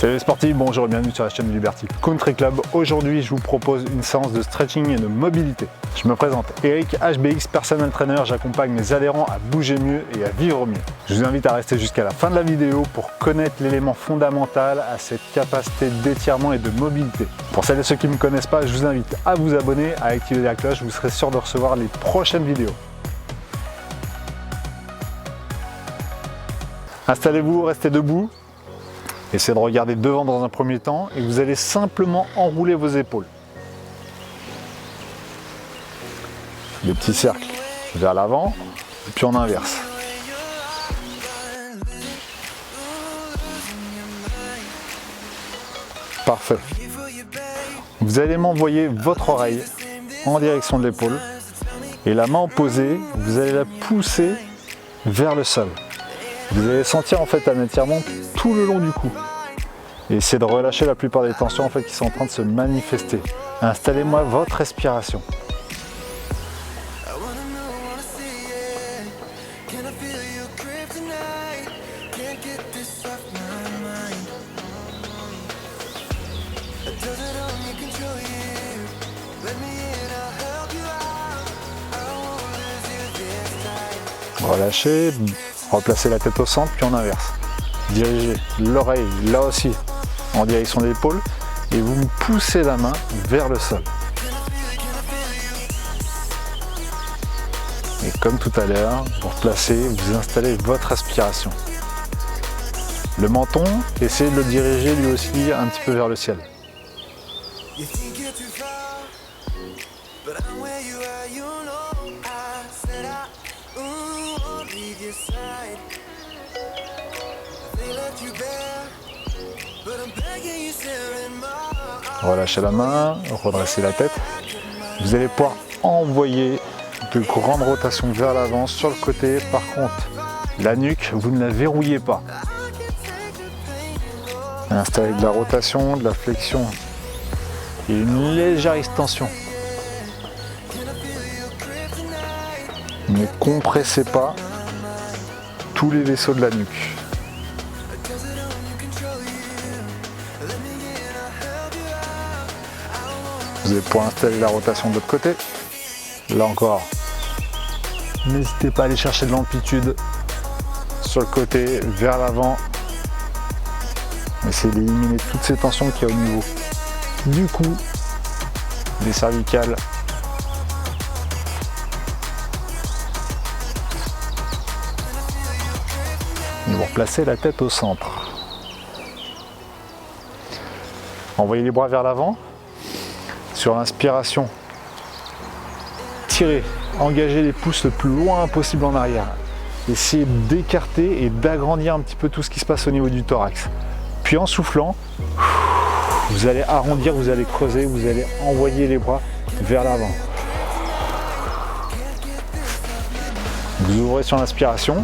Salut les sportifs, bonjour et bienvenue sur la chaîne de Liberty Country Club. Aujourd'hui, je vous propose une séance de stretching et de mobilité. Je me présente Eric, HBX Personal Trainer. J'accompagne mes adhérents à bouger mieux et à vivre mieux. Je vous invite à rester jusqu'à la fin de la vidéo pour connaître l'élément fondamental à cette capacité d'étirement et de mobilité. Pour celles et ceux qui ne me connaissent pas, je vous invite à vous abonner, à activer la cloche. Vous serez sûr de recevoir les prochaines vidéos. Installez-vous, restez debout. Essayez de regarder devant dans un premier temps et vous allez simplement enrouler vos épaules. Des petits cercles vers l'avant et puis en inverse. Parfait. Vous allez m'envoyer votre oreille en direction de l'épaule et la main opposée, vous allez la pousser vers le sol. Vous allez sentir en fait un étirement tout le long du cou. Et essayez de relâcher la plupart des tensions en fait, qui sont en train de se manifester. Installez-moi votre respiration. Relâchez, replacez la tête au centre puis en inverse. Dirigez l'oreille là aussi en direction de l'épaule et vous me poussez la main vers le sol. Et comme tout à l'heure, vous replacez, vous installez votre respiration. Le menton, essayez de le diriger lui aussi un petit peu vers le ciel. Relâchez la main, redressez la tête. Vous allez pouvoir envoyer de grandes rotations vers l'avant sur le côté. Par contre, la nuque, vous ne la verrouillez pas. Installez de la rotation, de la flexion et une légère extension. Ne compressez pas tous les vaisseaux de la nuque. Vous allez pouvoir installer la rotation de l'autre côté. Là encore, n'hésitez pas à aller chercher de l'amplitude sur le côté, vers l'avant. Essayez d'éliminer toutes ces tensions qu'il y a au niveau du cou, des cervicales. Et vous replacez la tête au centre. Envoyez les bras vers l'avant. Sur l'inspiration, tirez, engagez les pouces le plus loin possible en arrière. Essayez d'écarter et d'agrandir un petit peu tout ce qui se passe au niveau du thorax. Puis en soufflant, vous allez arrondir, vous allez creuser, vous allez envoyer les bras vers l'avant. Vous ouvrez sur l'inspiration.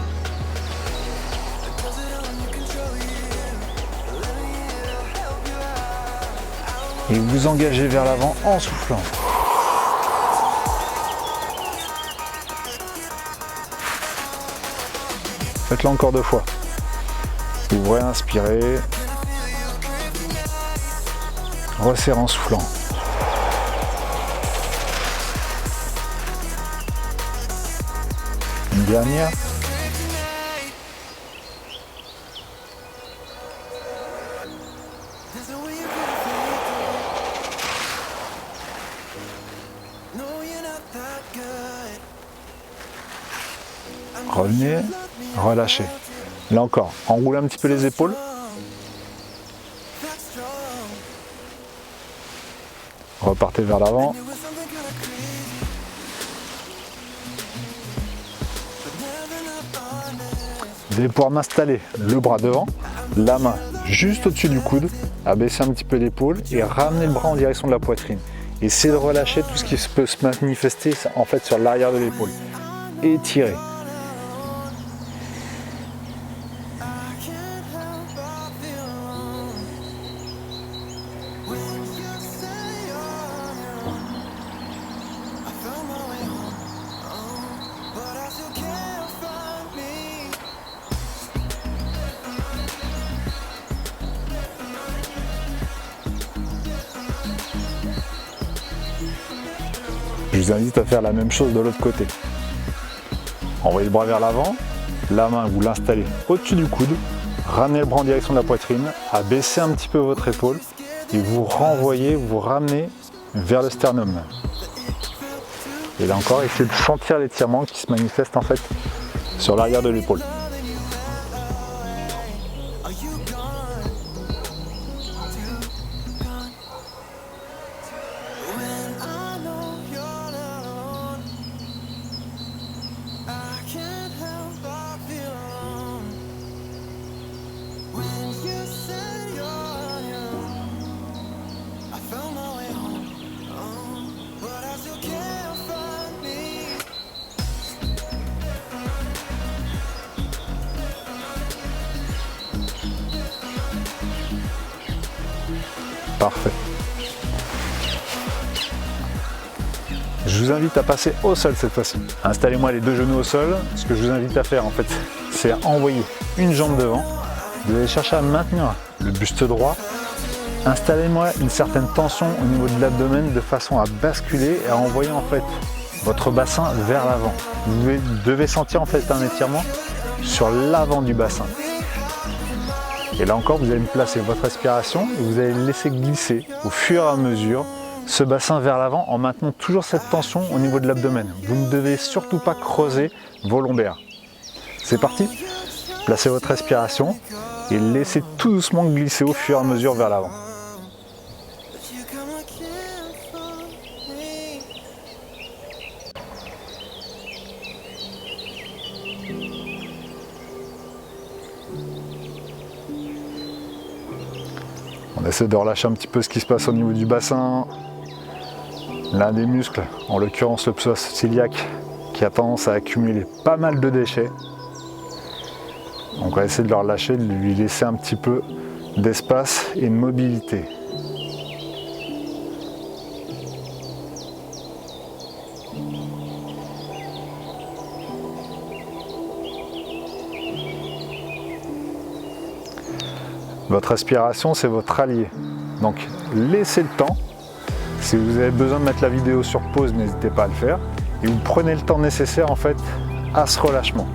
Et vous engagez vers l'avant en soufflant. Faites-le encore 2 fois. Ouvrez, inspirez. Resserrez en soufflant. Une dernière. Revenez, relâchez. Là encore, enroulez un petit peu les épaules. Repartez vers l'avant. Vous allez pouvoir m'installer le bras devant, la main juste au-dessus du coude, abaisser un petit peu l'épaule et ramener le bras en direction de la poitrine. Essayez de relâcher tout ce qui peut se manifester en fait sur l'arrière de l'épaule. Étirez. Je vous invite à faire la même chose de l'autre côté. Envoyez le bras vers l'avant, la main vous l'installez au-dessus du coude, ramenez le bras en direction de la poitrine, abaissez un petit peu votre épaule et vous renvoyez, vous ramenez vers le sternum. Et là encore, essayez de sentir l'étirement qui se manifeste en fait sur l'arrière de l'épaule. Parfait. Je vous invite à passer au sol cette fois-ci. Installez-moi les deux genoux au sol. Ce que je vous invite à faire en fait, c'est à envoyer une jambe devant. Vous allez chercher à maintenir le buste droit. Installez-moi une certaine tension au niveau de l'abdomen de façon à basculer et à envoyer en fait votre bassin vers l'avant. Vous devez sentir en fait un étirement sur l'avant du bassin. Et là encore, vous allez placer votre respiration et vous allez laisser glisser au fur et à mesure ce bassin vers l'avant en maintenant toujours cette tension au niveau de l'abdomen. Vous ne devez surtout pas creuser vos lombaires. C'est parti. Placez votre respiration et laissez tout doucement glisser au fur et à mesure vers l'avant. On essaie de relâcher un petit peu ce qui se passe au niveau du bassin. L'un des muscles, en l'occurrence le psoas iliaque, qui a tendance à accumuler pas mal de déchets. Donc on va essayer de le relâcher, de lui laisser un petit peu d'espace et de mobilité. Votre respiration, c'est votre allié. Donc laissez le temps. Si vous avez besoin de mettre la vidéo sur pause, n'hésitez pas à le faire. Et vous prenez le temps nécessaire en fait à ce relâchement.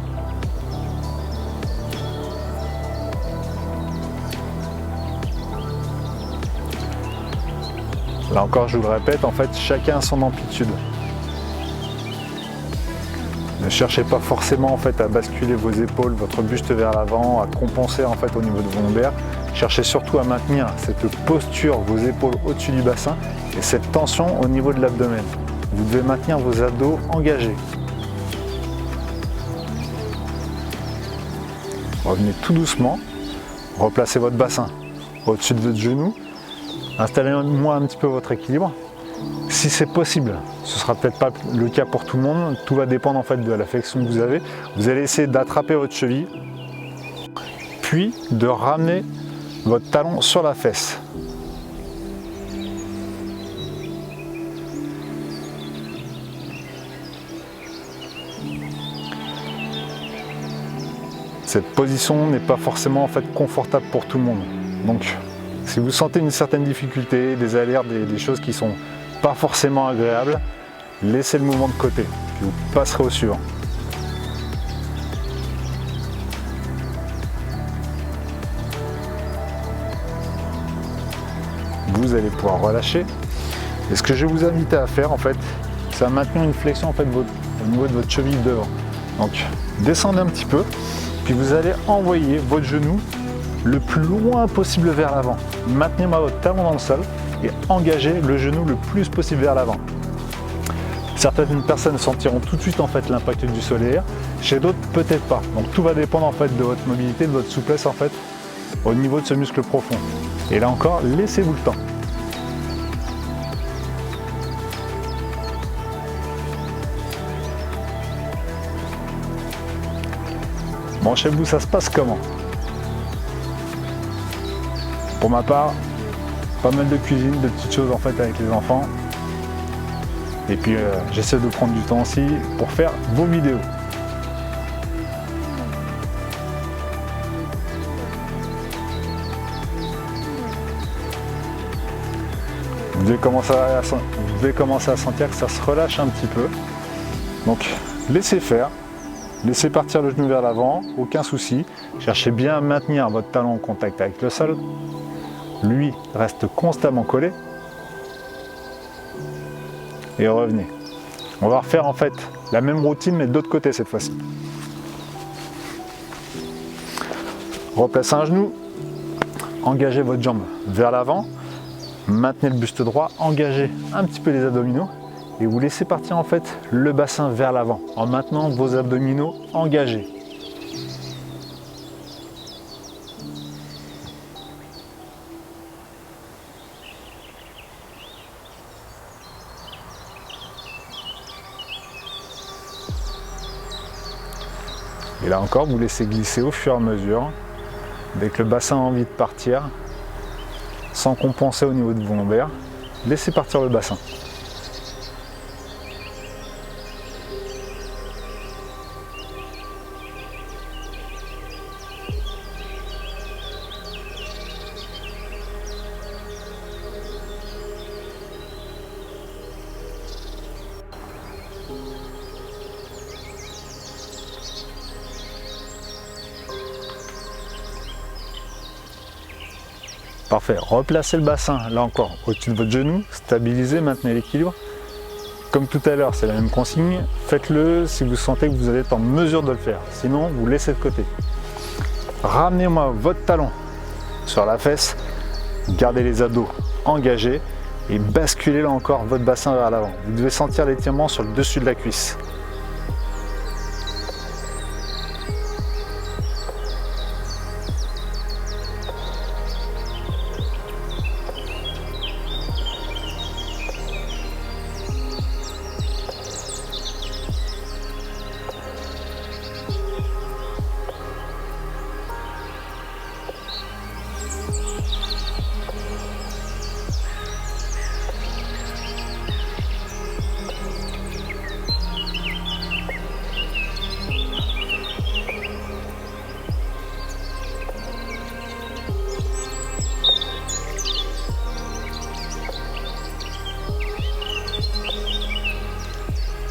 Là encore, je vous le répète, en fait, chacun a son amplitude. Ne cherchez pas forcément en fait à basculer vos épaules, votre buste vers l'avant, à compenser en fait au niveau de vos lombaires. Cherchez surtout à maintenir cette posture, vos épaules au-dessus du bassin et cette tension au niveau de l'abdomen. Vous devez maintenir vos abdos engagés. Revenez tout doucement, replacez votre bassin au-dessus de votre genou. Installez-moi un petit peu votre équilibre. Si c'est possible, ce sera peut-être pas le cas pour tout le monde, tout va dépendre en fait de la flexion que vous avez. Vous allez essayer d'attraper votre cheville, puis de ramener votre talon sur la fesse. Cette position n'est pas forcément en fait confortable pour tout le monde. Donc, si vous sentez une certaine difficulté, des alertes, des choses qui sont pas forcément agréables, laissez le mouvement de côté, puis vous passerez au suivant. Vous allez pouvoir relâcher. Et ce que je vais vous inviter à faire en fait, c'est à maintenir une flexion en fait au niveau de votre cheville devant. Donc descendez un petit peu, puis vous allez envoyer votre genou le plus loin possible vers l'avant. Maintenez votre talon dans le sol et engagez le genou le plus possible vers l'avant. Certaines personnes sentiront tout de suite en fait l'impact du solaire, chez d'autres peut-être pas. Donc tout va dépendre en fait de votre mobilité, de votre souplesse en fait au niveau de ce muscle profond. Et là encore, laissez-vous le temps. Bon, chez vous, ça se passe comment? Pour ma part, pas mal de cuisine, de petites choses en fait avec les enfants. Et puis j'essaie de prendre du temps aussi pour faire vos vidéos. Vous devez commencer à sentir que ça se relâche un petit peu. Donc laissez faire, laissez partir le genou vers l'avant, aucun souci. Cherchez bien à maintenir votre talon en contact avec le sol. Lui reste constamment collé. Et revenez. On va refaire en fait la même routine mais de l'autre côté cette fois-ci. Replacez un genou, engagez votre jambe vers l'avant, maintenez le buste droit, engagez un petit peu les abdominaux et vous laissez partir en fait le bassin vers l'avant en maintenant vos abdominaux engagés. Et là encore, vous laissez glisser au fur et à mesure, dès que le bassin a envie de partir, sans compenser au niveau de vos lombaires, laissez partir le bassin. Parfait, replacez le bassin, là encore, au-dessus de votre genou, stabilisez, maintenez l'équilibre. Comme tout à l'heure, c'est la même consigne, faites-le si vous sentez que vous êtes en mesure de le faire, sinon vous laissez de côté. Ramenez-moi votre talon sur la fesse, gardez les abdos engagés et basculez là encore votre bassin vers l'avant. Vous devez sentir l'étirement sur le dessus de la cuisse.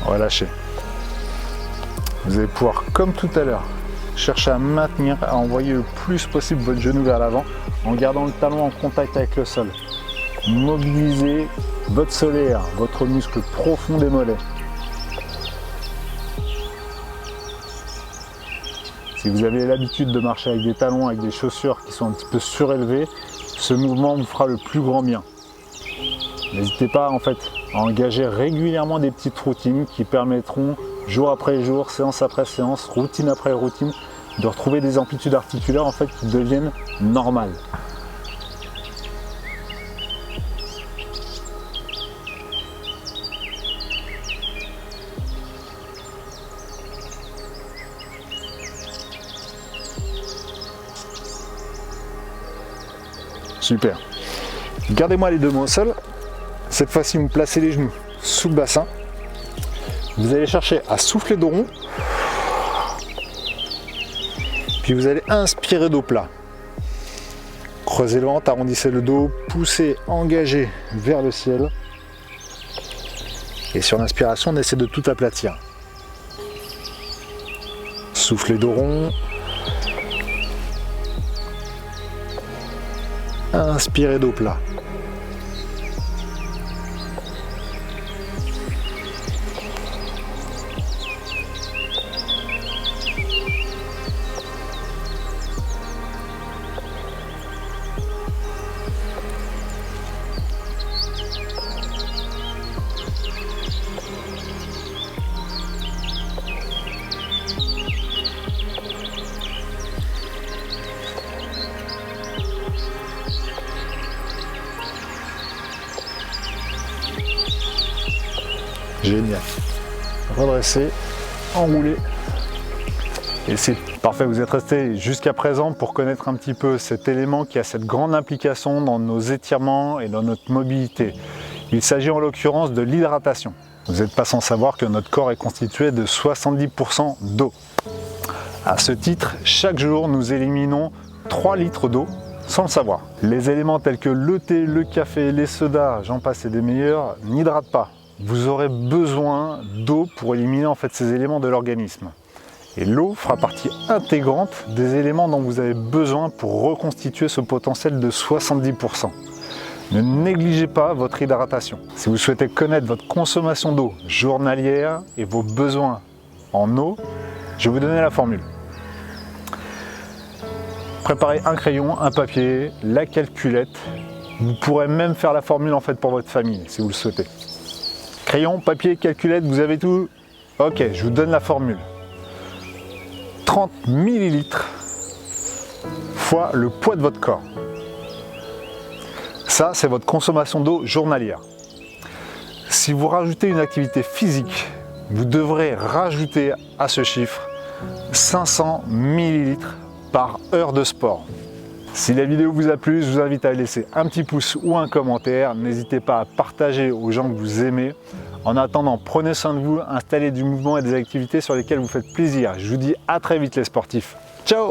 Relâchez. Vous allez pouvoir, comme tout à l'heure, chercher à maintenir, à envoyer le plus possible votre genou vers l'avant en gardant le talon en contact avec le sol. Mobilisez votre solaire, votre muscle profond des mollets. Si vous avez l'habitude de marcher avec des talons, avec des chaussures qui sont un petit peu surélevées, ce mouvement vous fera le plus grand bien. N'hésitez pas en fait à engager régulièrement des petites routines qui permettront jour après jour, séance après séance, routine après routine, de retrouver des amplitudes articulaires en fait qui deviennent normales. Super. Gardez-moi les deux mains au sol. Cette fois-ci, vous placez les genoux sous le bassin. Vous allez chercher à souffler dos rond. Puis vous allez inspirer dos plat. Creusez le ventre, arrondissez le dos, poussez, engagez vers le ciel. Et sur l'inspiration, on essaie de tout aplatir. Soufflez dos rond. Inspirez dos plat. Génial. Redressez, enroulez. Et c'est parfait, vous êtes resté jusqu'à présent pour connaître un petit peu cet élément qui a cette grande implication dans nos étirements et dans notre mobilité. Il s'agit en l'occurrence de l'hydratation. Vous n'êtes pas sans savoir que notre corps est constitué de 70% d'eau. À ce titre, chaque jour, nous éliminons 3 litres d'eau sans le savoir. Les éléments tels que le thé, le café, les sodas, j'en passe et des meilleurs, n'hydratent pas. Vous aurez besoin d'eau pour éliminer en fait ces éléments de l'organisme. Et l'eau fera partie intégrante des éléments dont vous avez besoin pour reconstituer ce potentiel de 70%. Ne négligez pas votre hydratation. Si vous souhaitez connaître votre consommation d'eau journalière et vos besoins en eau, je vais vous donner la formule. Préparez un crayon, un papier, la calculette. Vous pourrez même faire la formule en fait pour votre famille si vous le souhaitez. Crayon, papier, calculette, vous avez tout? Ok, je vous donne la formule. 30 ml fois le poids de votre corps. Ça, c'est votre consommation d'eau journalière. Si vous rajoutez une activité physique, vous devrez rajouter à ce chiffre 500 ml par heure de sport. Si la vidéo vous a plu, je vous invite à laisser un petit pouce ou un commentaire. N'hésitez pas à partager aux gens que vous aimez. En attendant, prenez soin de vous, installez du mouvement et des activités sur lesquelles vous faites plaisir. Je vous dis à très vite les sportifs. Ciao!